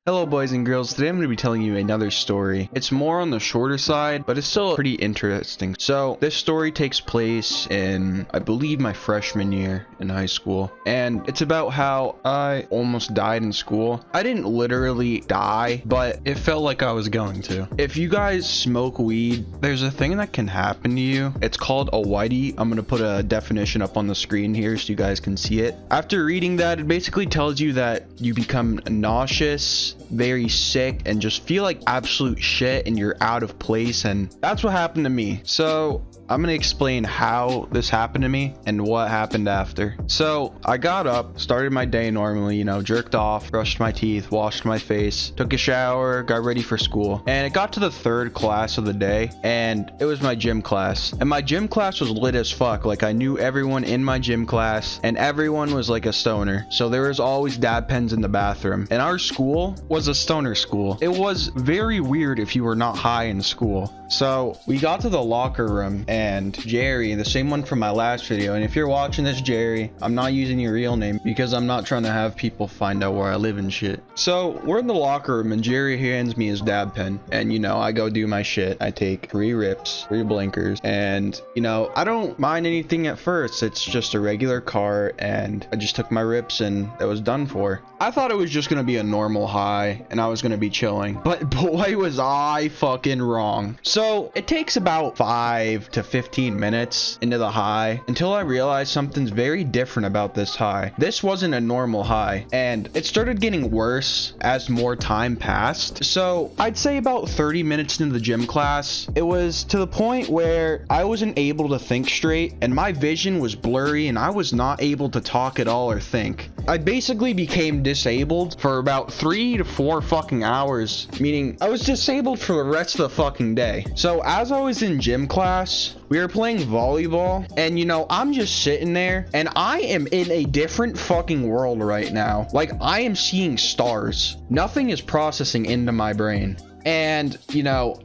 Hello boys and girls, today I'm going to be telling you another story. It's more on the shorter side, but it's still pretty interesting. So this story takes place in, I believe, my freshman year in high school. And it's about how I almost died in school. I didn't literally die, but it felt like I was going to. If you guys smoke weed, there's a thing that can happen to you. It's called a whitey. I'm going to put a definition up on the screen here so you guys can see it. After reading that, it basically tells you that you become nauseous, very sick, and just feel like absolute shit and you're out of place. And that's what happened to me. So I'm gonna explain how this happened to me and what happened after. So I got up, started my day normally, jerked off, brushed my teeth, washed my face, took a shower, got ready for school. And it got to the third class of the day, and it was my gym class. And my gym class was lit as fuck. Like, I knew everyone in my gym class, and everyone was like a stoner. So there was always dab pens in the bathroom. And our school was a stoner school. It was very weird if you were not high in school. So we got to the locker room, and Jerry, the same one from my last video, and if you're watching this, Jerry, I'm not using your real name because I'm not trying to have people find out where I live and shit. So we're in the locker room, and Jerry hands me his dab pen, and I go do my shit. I take 3 rips, 3 blinkers, and I don't mind anything at first. It's just a regular car, and I just took my rips and it was done for. I thought it was just gonna be a normal high and I was gonna be chilling, but boy was I fucking wrong. So it takes about 5 to 15 minutes into the high until I realized something's very different about this high. This wasn't a normal high, and it started getting worse as more time passed. So I'd say about 30 minutes into the gym class, it was to the point where I wasn't able to think straight, and my vision was blurry, and I was not able to talk at all or think. I basically became disabled for about 3 to 4 fucking hours, meaning I was disabled for the rest of the fucking day. So as I was in gym class, we were playing volleyball, and I'm just sitting there, and I am in a different fucking world right now. Like, I am seeing stars. Nothing is processing into my brain. And,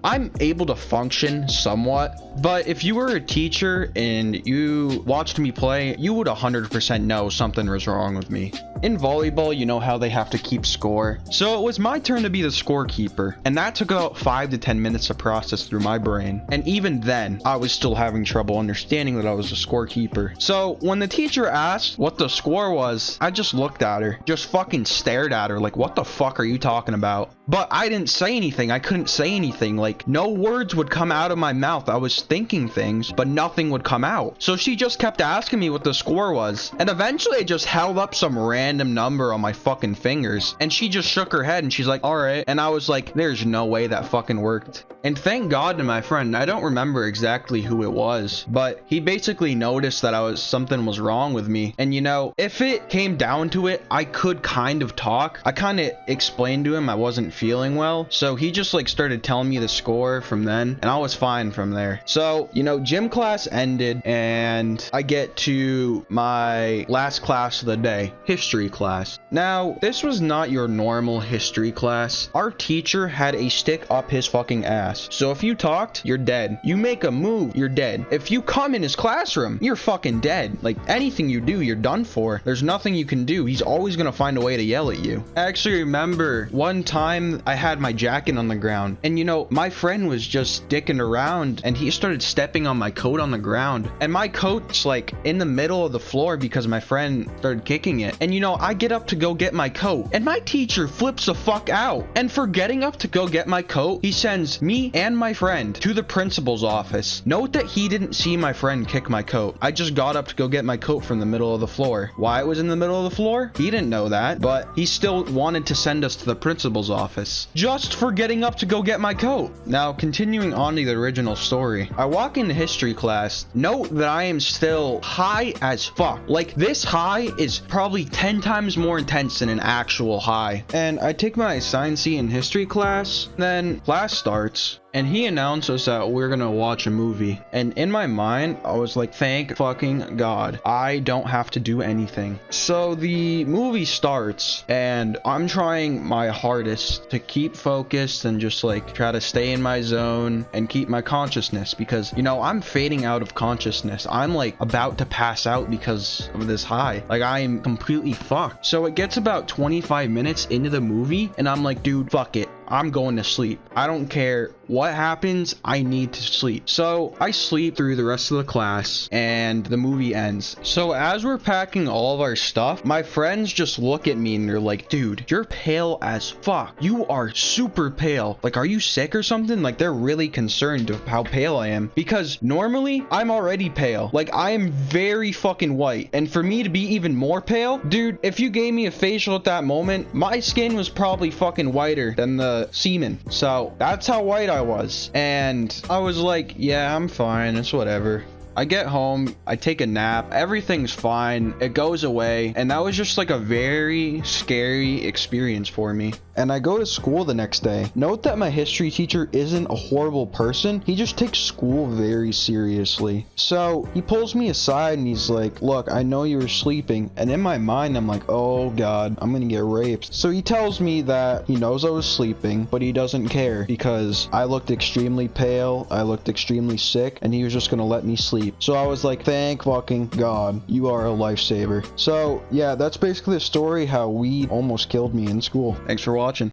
I'm able to function somewhat, but if you were a teacher and you watched me play, you would 100% know something was wrong with me. In volleyball, you know how they have to keep score. So it was my turn to be the scorekeeper, and that took about 5 to 10 minutes to process through my brain. And even then, I was still having trouble understanding that I was a scorekeeper. So when the teacher asked what the score was, I just looked at her, just fucking stared at her like, what the fuck are you talking about? But I didn't say anything. I couldn't say anything. Like, no words would come out of my mouth. I was thinking things, but nothing would come out. So she just kept asking me what the score was. And eventually I just held up some random number on my fucking fingers. And she just shook her head and she's like, all right. And I was like, there's no way that fucking worked. And thank God to my friend, I don't remember exactly who it was, but he basically noticed that something was wrong with me. And if it came down to it, I could kind of talk. I kind of explained to him I wasn't feeling well. So he just started telling me the score from then, and I was fine from there. So, gym class ended, and I get to my last class of the day, history class. Now, this was not your normal history class. Our teacher had a stick up his fucking ass. So if you talked, you're dead. You make a move, you're dead. If you come in his classroom, you're fucking dead. Like, anything you do, you're done for. There's nothing you can do. He's always gonna find a way to yell at you. I actually remember one time I had my jacket on the ground, and my friend was just dicking around, and he started stepping on my coat on the ground, and my coat's like in the middle of the floor because my friend started kicking it. And I get up to go get my coat, and my teacher flips the fuck out. And for getting up to go get my coat, he sends me and my friend to the principal's office. Note that he didn't see my friend kick my coat. I just got up to go get my coat from the middle of the floor. Why it was in the middle of the floor? He didn't know that, but he still wanted to send us to the principal's office just for getting up to go get my coat. Now, continuing on to the original story, I walk into history class. Note that I am still high as fuck. Like, this high is probably 10 times more intense than an actual high. And I take my assigned seat in history class, then class starts. and he announced us that we're gonna watch a movie. And in my mind, I was like, thank fucking God, I don't have to do anything. So the movie starts, and I'm trying my hardest to keep focused and just like try to stay in my zone and keep my consciousness, because you know, I'm fading out of consciousness. I'm like about to pass out because of this high. Like, I am completely fucked. So it gets about 25 minutes into the movie, and I'm like, dude, fuck it, I'm going to sleep. I don't care what happens, I need to sleep. So I sleep through the rest of the class, and the movie ends. So as we're packing all of our stuff, my friends just look at me and they're like, dude, you're pale as fuck. You are super pale. Like, are you sick or something? Like, they're really concerned of how pale I am, because normally I'm already pale. Like, I am very fucking white, and for me to be even more pale, dude, if you gave me a facial at that moment, my skin was probably fucking whiter than the semen. So that's how white I was. And I was like, yeah, I'm fine, it's whatever. I get home, I take a nap, everything's fine, it goes away, and that was just like a very scary experience for me. And I go to school the next day. Note that my history teacher isn't a horrible person, he just takes school very seriously. So he pulls me aside and he's like, look, I know you were sleeping. And in my mind, I'm like, oh God, I'm gonna get raped. So he tells me that he knows I was sleeping, but he doesn't care because I looked extremely pale, I looked extremely sick, and he was just gonna let me sleep. So I was like, thank fucking God, you are a lifesaver. So yeah, that's basically the story how weed almost killed me in school. Thanks for watching.